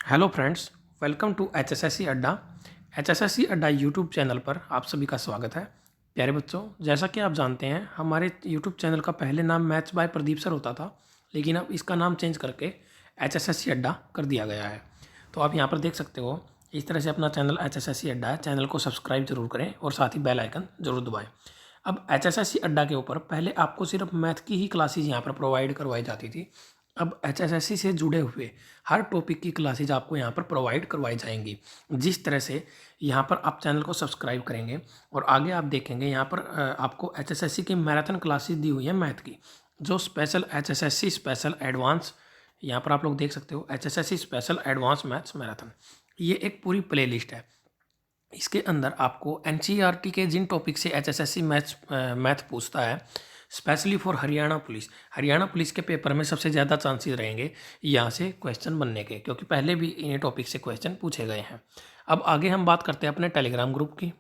Hello friends, welcome to HSSC Adda. HSSC Adda YouTube channel पर आप सभी का स्वागत है। प्यारे बच्चों, जैसा कि आप जानते हैं हमारे यूट्यूब चैनल का पहले नाम मैथ्स बाय प्रदीप सर होता था, लेकिन अब इसका नाम चेंज करके एचएसएससी अड्डा कर दिया गया है। तो आप यहाँ पर देख सकते हो, इस तरह से अपना चैनल एचएसएससी अड्डा है। चैनल को सब्सक्राइब जरूर करें और साथ ही बेल आइकन जरूर दबाएं। अब एचएसएससी अड्डा के ऊपर पहले आपको सिर्फ मैथ की ही क्लासेज यहाँ पर प्रोवाइड करवाई जाती थी। अब एचएसएससी से जुड़े हुए हर टॉपिक की क्लासेज आपको यहाँ पर प्रोवाइड करवाई जाएंगी। जिस तरह से यहाँ पर आप चैनल को सब्सक्राइब करेंगे और आगे आप देखेंगे यहाँ पर आपको एचएसएससी की मैराथन क्लासेज दी हुई है मैथ की, जो स्पेशल एचएसएससी स्पेशल एडवांस, यहाँ पर आप लोग देख सकते हो HSSC special advance maths marathon. ये एक पूरी प्ले लिस्ट है। इसके अंदर आपको एनसीईआरटी के जिन टॉपिक से एचएसएससी मैथ पूछता है, स्पेशली फॉर हरियाणा पुलिस के पेपर में सबसे ज़्यादा चांसेस रहेंगे यहाँ से क्वेश्चन बनने के, क्योंकि पहले भी इन्हीं टॉपिक से क्वेश्चन पूछे गए हैं। अब आगे हम बात करते हैं अपने टेलीग्राम ग्रुप की।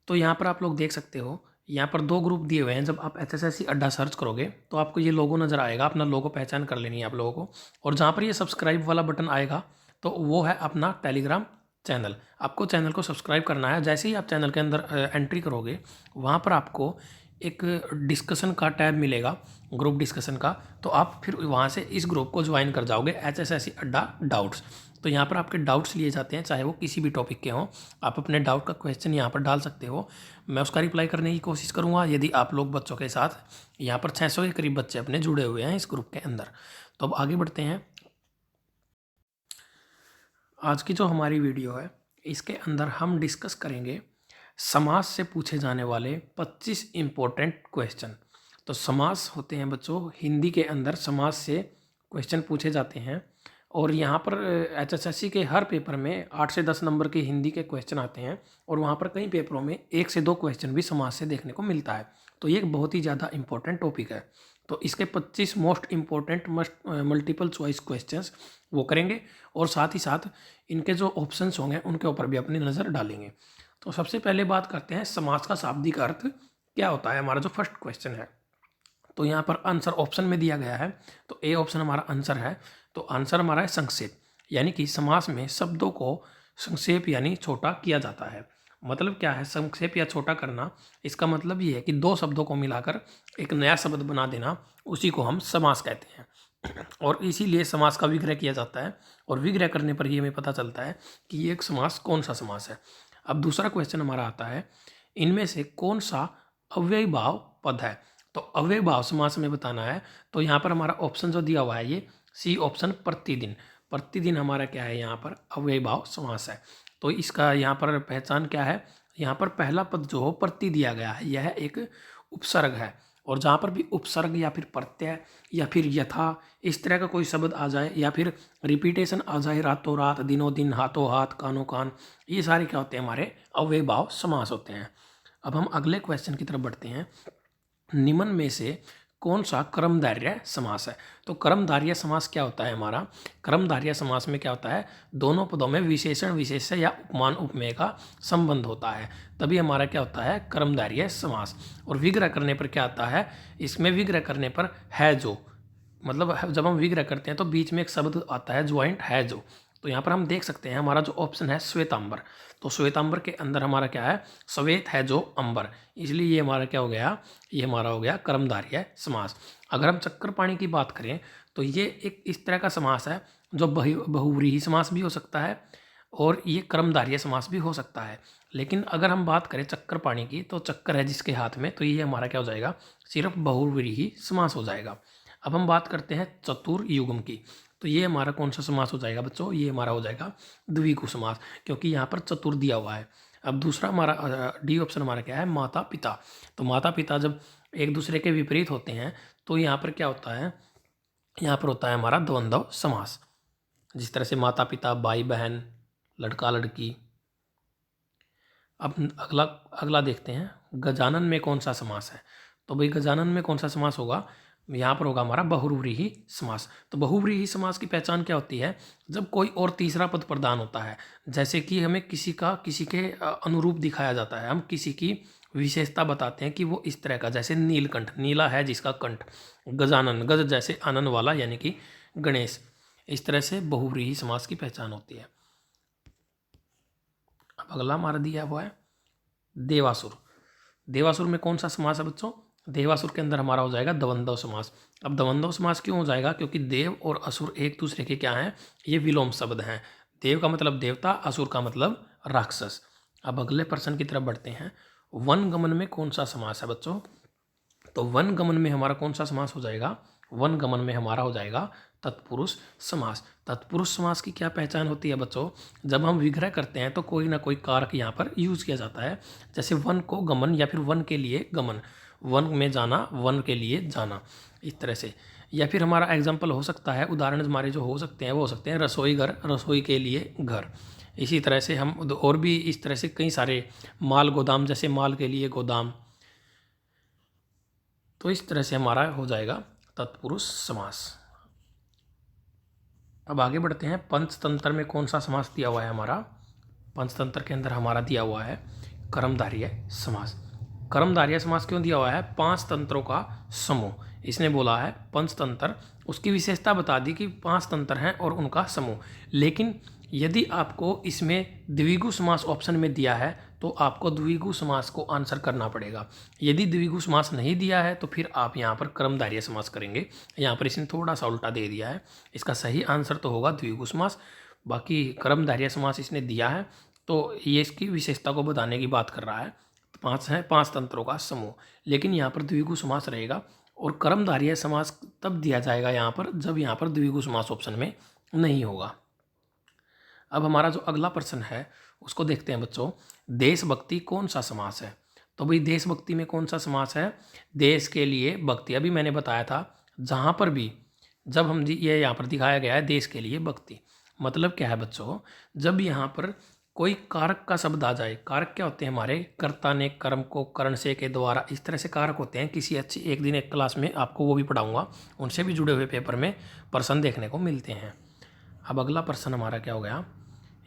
तो यहाँ पर आप लोग देख सकते हो, यहाँ पर दो ग्रुप दिए हुए हैं। जब आप एचएसएससी अड्डा सर्च करोगे तो आपको ये लोगो नज़र आएगा। अपना लोगो पहचान कर लेनी है आप लोगों को, और जहाँ पर ये सब्सक्राइब वाला बटन आएगा तो वो है अपना टेलीग्राम चैनल। आपको चैनल को सब्सक्राइब करना है। जैसे ही आप चैनल के अंदर एंट्री करोगे, वहाँ पर आपको एक डिस्कशन का टैब मिलेगा, ग्रुप डिस्कशन का। तो आप फिर वहाँ से इस ग्रुप को ज्वाइन कर जाओगे, एचएसएससी अड्डा डाउट्स। तो यहाँ पर आपके डाउट्स लिए जाते हैं, चाहे वो किसी भी टॉपिक के हों। आप अपने डाउट का क्वेश्चन यहाँ पर डाल सकते हो, मैं उसका रिप्लाई करने की कोशिश करूँगा, यदि आप लोग बच्चों के साथ। यहाँ पर 600 के करीब बच्चे अपने जुड़े हुए हैं इस ग्रुप के अंदर। तो अब आगे बढ़ते हैं। आज की जो हमारी वीडियो है, इसके अंदर हम डिस्कस करेंगे समास से पूछे जाने वाले 25 इम्पोर्टेंट क्वेश्चन। तो समास होते हैं बच्चों, हिंदी के अंदर समास से क्वेश्चन पूछे जाते हैं। और यहाँ पर एचएसएससी के हर पेपर में 8 से 10 नंबर के हिंदी के क्वेश्चन आते हैं, और वहाँ पर कई पेपरों में 1 से 2 क्वेश्चन भी समास से देखने को मिलता है। तो ये एक बहुत ही ज़्यादा इंपॉर्टेंट टॉपिक है। तो इसके 25 most important multiple choice questions वो करेंगे, और साथ ही साथ इनके जो ऑप्शंस होंगे उनके ऊपर भी अपनी नज़र डालेंगे। तो सबसे पहले बात करते हैं समास का शाब्दिक अर्थ क्या होता है। हमारा जो फर्स्ट क्वेश्चन है, तो यहाँ पर आंसर ऑप्शन में दिया गया है। तो ए ऑप्शन हमारा आंसर है। तो आंसर हमारा है संक्षेप, यानी कि समास में शब्दों को संक्षेप यानी छोटा किया जाता है। मतलब क्या है संक्षेप या छोटा करना? इसका मतलब ये है कि दो शब्दों को मिलाकर एक नया शब्द बना देना, उसी को हम समास कहते हैं। और इसीलिए समास का विग्रह किया जाता है, और विग्रह करने पर ही हमें पता चलता है कि ये एक समास कौन सा समास है। अब दूसरा क्वेश्चन हमारा आता है, इनमें से कौन सा अव्ययी भाव पद है? तो अव्ययी भाव समास में बताना है। तो यहाँ पर हमारा ऑप्शन जो दिया हुआ है, ये सी ऑप्शन प्रतिदिन। प्रतिदिन हमारा क्या है, यहाँ पर अव्ययी भाव समास है। तो इसका यहाँ पर पहचान क्या है? यहाँ पर पहला पद जो हो प्रति दिया गया है, यह एक उपसर्ग है। और जहाँ पर भी उपसर्ग या फिर प्रत्यय या फिर यथा इस तरह का कोई शब्द आ जाए, या फिर रिपीटेशन आ जाए, रातों रात, दिनों दिन, हाथों हाथ, कानों कान, ये सारे क्या होते हैं? हमारे अव्ययी भाव समास होते हैं। अब हम अगले क्वेश्चन की तरफ बढ़ते हैं। निम्न में से कौन सा कर्मधारय समास है? तो कर्मधारय समास क्या होता है हमारा? कर्मधारय समास में क्या होता है? दोनों पदों में विशेषण विशेष्य या उपमान उपमेय का संबंध होता है, तभी हमारा क्या होता है? कर्मधारय समास। और विग्रह करने पर क्या आता है? इसमें विग्रह करने पर है जो, मतलब जब हम विग्रह करते हैं तो बीच में एक शब्द आता है ज्वाइंट है जो। तो यहाँ पर हम देख सकते हैं हमारा जो ऑप्शन है श्वेतांबर। तो श्वेतांबर के अंदर हमारा क्या है? श्वेत है जो अंबर, इसलिए ये हमारा क्या हो गया? ये हमारा हो गया कर्मधारय समास। अगर हम चक्रपाणी की बात करें तो ये एक इस तरह का समास है जो बहुव्रीहि समास भी हो सकता है, और ये कर्मधारय समास भी हो सकता है। लेकिन अगर हम बात करें चक्रपाणी की, तो चक्कर है जिसके हाथ में, तो ये हमारा क्या हो जाएगा? सिर्फ बहुव्रीहि समास हो जाएगा। अब हम बात करते हैं चतुर्युगम की। तो ये हमारा कौन सा समास हो जाएगा बच्चों? ये हमारा हो जाएगा द्विगु समास, क्योंकि यहाँ पर चतुर दिया हुआ है। अब दूसरा हमारा डी ऑप्शन हमारा क्या है? माता पिता। तो माता पिता जब एक दूसरे के विपरीत होते हैं तो यहाँ पर क्या होता है? यहाँ पर होता है हमारा द्वंद्व समास। जिस तरह से माता पिता, भाई बहन, लड़का लड़की। अब अगला अगला देखते हैं, गजानन में कौन सा समास है? तो भाई गजानन में कौन सा समास होगा? यहाँ पर होगा हमारा बहुव्रीहि समास। तो बहुव्रीहि समास की पहचान क्या होती है? जब कोई और तीसरा पद प्रदान होता है, जैसे कि हमें किसी के अनुरूप दिखाया जाता है, हम किसी की विशेषता बताते हैं कि वो इस तरह का, जैसे नीलकंठ, नीला है जिसका कंठ। गजानन, गज जैसे आनंद वाला, यानी कि गणेश। इस तरह से बहुव्रीहि समास की पहचान होती है। अब अगला हमारा दिया हुआ है देवासुर। देवासुर में कौन सा समास है बच्चों? देवासुर के अंदर हमारा हो जाएगा द्वंद्व समास। अब द्वंद्व समास क्यों हो जाएगा? क्योंकि देव और असुर एक दूसरे के क्या हैं? ये विलोम शब्द हैं। देव का मतलब देवता, असुर का मतलब राक्षस। अब अगले प्रश्न की तरफ बढ़ते हैं। वनगमन में कौन सा समास है बच्चों? तो वनगमन में हमारा कौन सा समास हो जाएगा? वनगमन में हमारा हो जाएगा तत्पुरुष समास। तत्पुरुष समास की क्या पहचान होती है बच्चों? जब हम विग्रह करते हैं तो कोई ना कोई कारक यहाँ पर यूज किया जाता है। जैसे वन को गमन या फिर वन के लिए गमन, वन में जाना, वन के लिए जाना, इस तरह से। या फिर हमारा एग्जाम्पल हो सकता है, उदाहरण हमारे जो हो सकते हैं वो हो सकते हैं रसोई घर, रसोई के लिए घर। इसी तरह से हम और भी इस तरह से कई सारे, माल गोदाम, जैसे माल के लिए गोदाम। तो इस तरह से हमारा हो जाएगा तत्पुरुष समास। अब आगे बढ़ते हैं। पंचतंत्र में कौन सा समास दिया हुआ है हमारा? पंचतंत्र के अंदर हमारा दिया हुआ है कर्मधारय समास। कर्मधारय समास क्यों दिया हुआ है? 5 तंत्रों का समूह। इसने बोला है पंचतंत्र, उसकी विशेषता बता दी कि 5 तंत्र हैं और उनका समूह। लेकिन यदि आपको इसमें द्विगु समास ऑप्शन में दिया है तो आपको द्विगु समास को आंसर करना पड़ेगा। यदि द्विगु समास नहीं दिया है तो फिर आप यहाँ पर कर्मधारय समास करेंगे। यहाँ पर इसने थोड़ा सा उल्टा दे दिया है। इसका सही आंसर तो होगा द्विगु समास। बाकी कर्मधारय समास इसने दिया है तो ये इसकी विशेषता को बताने की बात कर रहा है। 5 है, 5 तंत्रों का समूह। लेकिन यहाँ पर द्विगु समास रहेगा और कर्मधारय समास तब दिया जाएगा यहाँ पर जब यहाँ पर द्विगु समास ऑप्शन में नहीं होगा। अब हमारा जो अगला प्रश्न है उसको देखते हैं बच्चों। देशभक्ति कौन सा समास है? तो भाई देशभक्ति में कौन सा समास है? देश के लिए भक्ति। अभी मैंने बताया था जहाँ पर भी, जब हम ये यहाँ पर दिखाया गया है देश के लिए भक्ति, मतलब क्या है बच्चों? जब यहाँ पर कोई कारक का शब्द आ जाए। कारक क्या होते हैं हमारे? कर्ता ने कर्म को करण से के द्वारा, इस तरह से कारक होते हैं। किसी अच्छी एक दिन एक क्लास में आपको वो भी पढ़ाऊंगा, उनसे भी जुड़े हुए पेपर में प्रश्न देखने को मिलते हैं। अब अगला प्रश्न हमारा क्या हो गया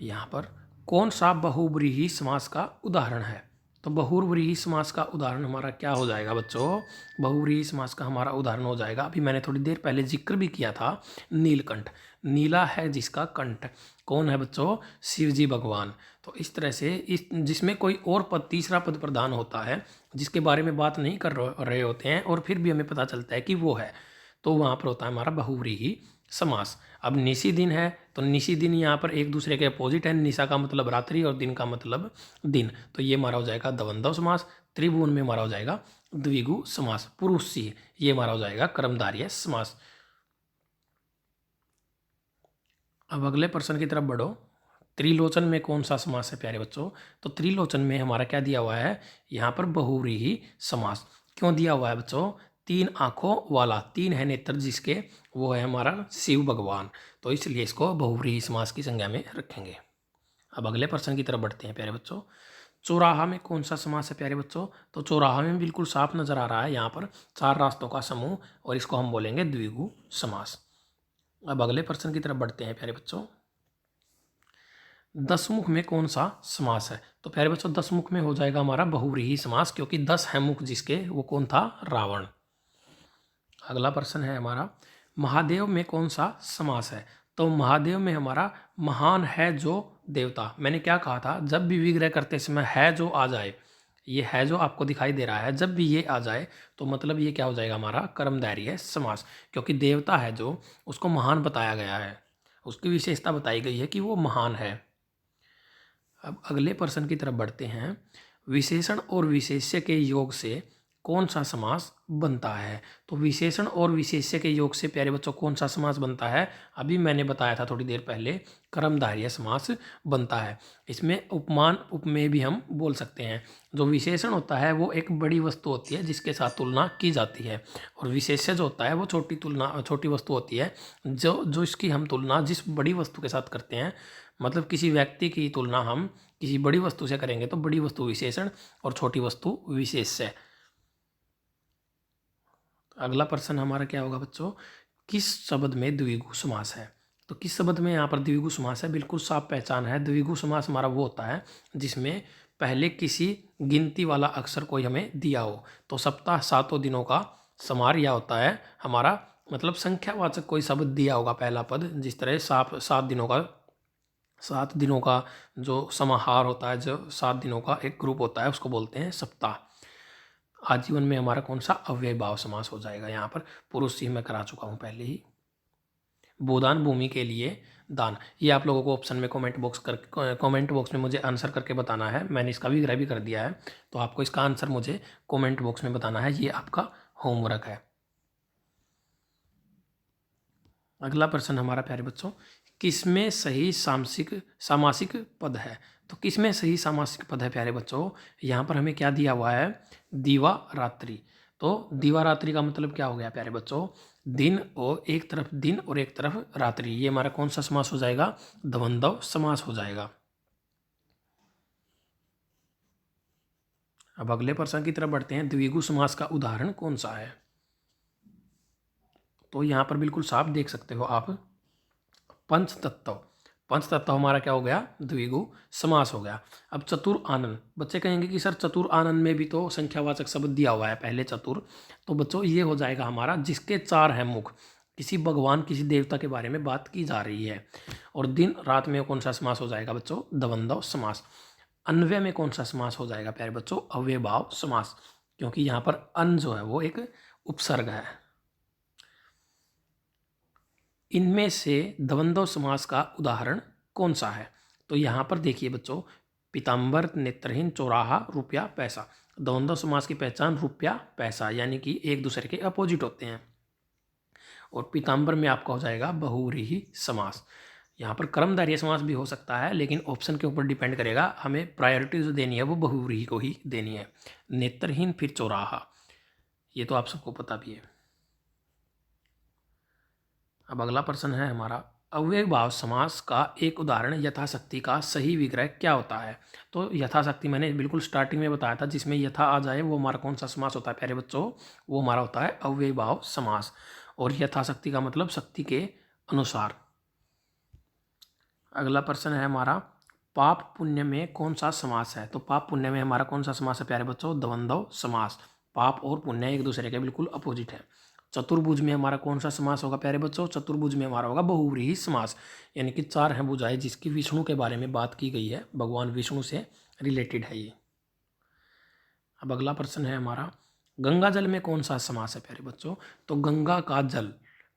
यहाँ पर? कौन सा बहुव्रीहि समास का उदाहरण है? तो बहुव्रीहि समास का उदाहरण हमारा क्या हो जाएगा बच्चों? बहुव्रीहि समास का हमारा उदाहरण हो जाएगा, अभी मैंने थोड़ी देर पहले जिक्र भी किया था, नीलकंठ। नीला है जिसका कंठ। कौन है बच्चों? शिव जी भगवान। तो इस तरह से इस जिसमें कोई और पद, तीसरा पद प्रधान होता है, जिसके बारे में बात नहीं कर रहे होते हैं और फिर भी हमें पता चलता है कि वो है, तो वहाँ पर होता है हमारा बहुव्रीहि समास। अब निशी दिन है तो निशी दिन यहाँ पर एक दूसरे के अपोजिट है। निशा का मतलब रात्रि और दिन का मतलब दिन, तो ये हमारा हो जाएगा द्वंद्व समास। त्रिभुवन में हमारा हो जाएगा द्विगु समास। पुरुष सी, ये हमारा हो जाएगा कर्मधारय समास। अब अगले प्रश्न की तरफ बढ़ो। त्रिलोचन में कौन सा समास है प्यारे बच्चों? तो त्रिलोचन में हमारा क्या दिया हुआ है? यहाँ पर बहुव्रीहि समास। क्यों दिया हुआ है बच्चों? 3 आंखों वाला, 3 है नेत्र जिसके, वो है हमारा शिव भगवान, तो इसलिए इसको बहुव्रीहि समास की संज्ञा में रखेंगे। अब अगले प्रश्न की तरफ बढ़ते हैं प्यारे बच्चों। चौराहा में कौन सा समास है प्यारे बच्चों? तो चौराहा में बिल्कुल साफ नजर आ रहा है यहाँ पर 4 रास्तों का समूह, और इसको हम बोलेंगे द्विगु समास। अब अगले प्रश्न की तरफ बढ़ते हैं प्यारे बच्चों। दसमुख में कौन सा समास है? तो प्यारे बच्चों दसमुख में हो जाएगा हमारा बहुव्रीहि समास, क्योंकि 10 है मुख जिसके, वो कौन था? रावण। अगला प्रश्न है हमारा, महादेव में कौन सा समास है? तो महादेव में हमारा महान है जो देवता। मैंने क्या कहा था? जब भी विग्रह करते समय है जो आ जाए, ये है जो आपको दिखाई दे रहा है, जब भी ये आ जाए तो मतलब ये क्या हो जाएगा हमारा? कर्मधारय समास। क्योंकि देवता है जो, उसको महान बताया गया है, उसकी विशेषता बताई गई है कि वो महान है। अब अगले प्रश्न की तरफ बढ़ते हैं। विशेषण और विशेष्य के योग से कौन सा समास बनता है? तो विशेषण और विशेष्य के योग से प्यारे बच्चों कौन सा समास बनता है? अभी मैंने बताया था थोड़ी देर पहले, कर्मधारय समास बनता है। इसमें उपमान उपमेय भी हम बोल सकते हैं। जो विशेषण होता है वो एक बड़ी वस्तु होती है जिसके साथ तुलना की जाती है, और विशेष्य जो होता है वो छोटी वस्तु होती है जो इसकी हम तुलना जिस बड़ी वस्तु के साथ करते हैं। मतलब किसी व्यक्ति की तुलना हम किसी बड़ी वस्तु से करेंगे तो बड़ी वस्तु विशेषण और छोटी वस्तु विशेष्य। अगला प्रश्न हमारा क्या होगा बच्चों? किस शब्द में द्विगु समास है? तो किस शब्द में यहाँ पर द्विगु समास है? बिल्कुल साफ पहचान है। द्विगु समास हमारा वो होता है जिसमें पहले किसी गिनती वाला अक्षर कोई हमें दिया हो। तो सप्ताह 7 दिनों का समार यह होता है हमारा मतलब संख्यावाचक कोई शब्द दिया होगा पहला पद, जिस तरह 7 दिनों का जो समाहार होता है, जो 7 दिनों का एक ग्रुप होता है, उसको बोलते हैं सप्ताह। आजीवन में हमारा कौन सा अव्ययभाव समास हो जाएगा? यहाँ पर पुरुष ही मैं करा चुका हूँ पहले ही। भूदान भूमि के लिए दान, ये आप लोगों को ऑप्शन में कमेंट बॉक्स में मुझे आंसर करके बताना है। मैंने इसका विग्रह भी कर दिया है, तो आपको इसका आंसर मुझे कमेंट बॉक्स में बताना है। ये आपका होमवर्क है। अगला प्रश्न हमारा प्यारे बच्चों, किसमें सही सामासिक पद है? तो किसमें सही सामासिक पद है प्यारे बच्चों? यहाँ पर हमें क्या दिया हुआ है? दीवा रात्रि। तो दीवा रात्रि का मतलब क्या हो गया प्यारे बच्चों? दिन और एक तरफ रात्रि। ये हमारा कौन सा समास हो जाएगा? द्वंद्व समास हो जाएगा। अब अगले प्रश्न की तरफ बढ़ते हैं। द्विगु समास का उदाहरण कौन सा है? तो यहाँ पर बिल्कुल साफ देख सकते हो आप, पंचतत्व हमारा क्या हो गया? द्विगु समास हो गया। अब चतुर आनन, बच्चे कहेंगे कि सर चतुर आनन में भी तो संख्यावाचक शब्द दिया हुआ है पहले चतुर। तो बच्चों ये हो जाएगा हमारा जिसके 4 हैं मुख, किसी भगवान किसी देवता के बारे में बात की जा रही है। और दिन रात में कौन सा समास हो जाएगा बच्चों? द्वंद्व समास। अन्वय में कौन सा समास हो जाएगा प्यारे बच्चों? अव्ययभाव समास, क्योंकि यहाँ पर अन जो है वो एक उपसर्ग है। इनमें से द्वंद्व समास का उदाहरण कौन सा है? तो यहाँ पर देखिए बच्चों, पीताम्बर, नेत्रहीन, चौराहा, रुपया, पैसा। द्वंद्व समास की पहचान रुपया पैसा, यानी कि एक दूसरे के अपोजिट होते हैं। और पीताम्बर में आपका हो जाएगा बहुव्रीहि समास। यहाँ पर कर्मधारय समास भी हो सकता है, लेकिन ऑप्शन के ऊपर डिपेंड करेगा। हमें प्रायोरिटी जो देनी है वो बहुव्रीहि को ही देनी है। नेत्रहीन फिर चौराहा, ये तो आप सबको पता भी है। अब अगला प्रश्न है हमारा, अव्ययभाव समास का एक उदाहरण यथाशक्ति का सही विग्रह क्या होता है? तो यथाशक्ति मैंने बिल्कुल स्टार्टिंग में बताया था, जिसमें यथा आ जाए वो हमारा कौन सा समास होता है प्यारे बच्चों? वो हमारा होता है अव्ययभाव समास। और यथाशक्ति का मतलब शक्ति के अनुसार। अगला प्रश्न है हमारा, पाप पुण्य में कौन सा समास है? तो पाप पुण्य में हमारा कौन सा समास है प्यारे बच्चों? द्वंद्व समास। पाप और पुण्य एक दूसरे के बिल्कुल अपोजिट है। चतुर्भुज में हमारा कौन सा समास होगा प्यारे बच्चों? चतुर्भुज में हमारा होगा बहुव्रीहि समास, यानी कि 4 हैं भुजाएं, जिसकी विष्णु के बारे में बात की गई है, भगवान विष्णु से रिलेटेड है ये। अब अगला प्रश्न है हमारा, गंगा जल में कौन सा समास है प्यारे बच्चों? तो गंगा का जल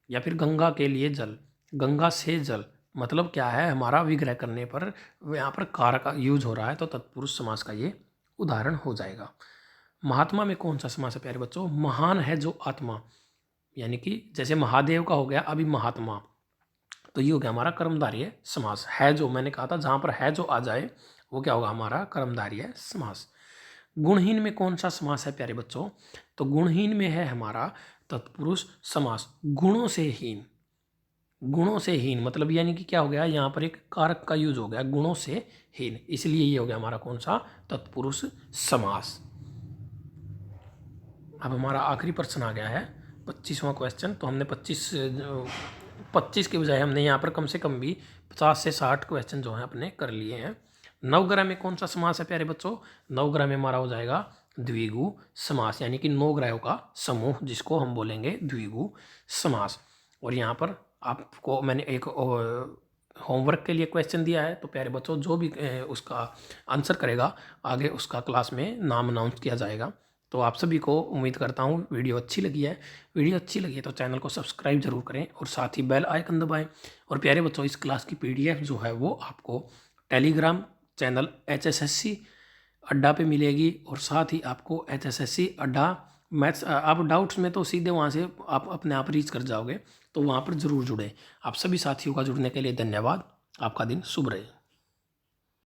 या फिर गंगा के लिए जल, गंगा से जल, मतलब क्या है? हमारा विग्रह करने पर यहाँ पर कार का यूज हो रहा है, तो तत्पुरुष समास का ये उदाहरण हो जाएगा। महात्मा में कौन सा समास है प्यारे बच्चों? महान है जो आत्मा, यानी कि जैसे महादेव का हो गया अभी महात्मा, तो ये हो गया हमारा कर्मधारय समास। है जो, मैंने कहा था जहाँ पर है जो आ जाए वो क्या होगा? हमारा कर्मधारय समास। गुणहीन में कौन सा समास है प्यारे बच्चों? तो गुणहीन में है हमारा तत्पुरुष समास। गुणों से हीन, गुणों से हीन मतलब यानी कि क्या हो गया? यहाँ पर एक कारक का यूज हो गया, गुणों से हीन, इसलिए ये हो गया हमारा कौन सा? तत्पुरुष समास। अब हमारा आखिरी प्रश्न आ गया है, 25वां क्वेश्चन। तो हमने 25 के बजाय हमने यहाँ पर कम से कम भी 50 से 60 क्वेश्चन जो हैं अपने कर लिए हैं। नवग्रह में कौन सा समास है प्यारे बच्चों? नवग्रह में हमारा हो जाएगा द्विगु समास, यानी कि 9 ग्रहों का समूह, जिसको हम बोलेंगे द्विगु समास। और यहाँ पर आपको मैंने एक होमवर्क के लिए क्वेश्चन दिया है, तो प्यारे बच्चों जो भी उसका आंसर करेगा आगे उसका क्लास में नाम अनाउंस किया जाएगा। तो आप सभी को उम्मीद करता हूँ वीडियो अच्छी लगी है। वीडियो अच्छी लगी है तो चैनल को सब्सक्राइब जरूर करें और साथ ही बेल आइकन दबाएं। और प्यारे बच्चों, इस क्लास की PDF जो है वो आपको टेलीग्राम चैनल HSSC अड्डा पे मिलेगी, और साथ ही आपको HSSC अड्डा मैथ्स, आप डाउट्स में तो सीधे वहाँ से आप अपने आप रीच कर जाओगे, तो वहाँ पर ज़रूर जुड़ें। आप सभी साथियों का जुड़ने के लिए धन्यवाद। आपका दिन शुभ रहे।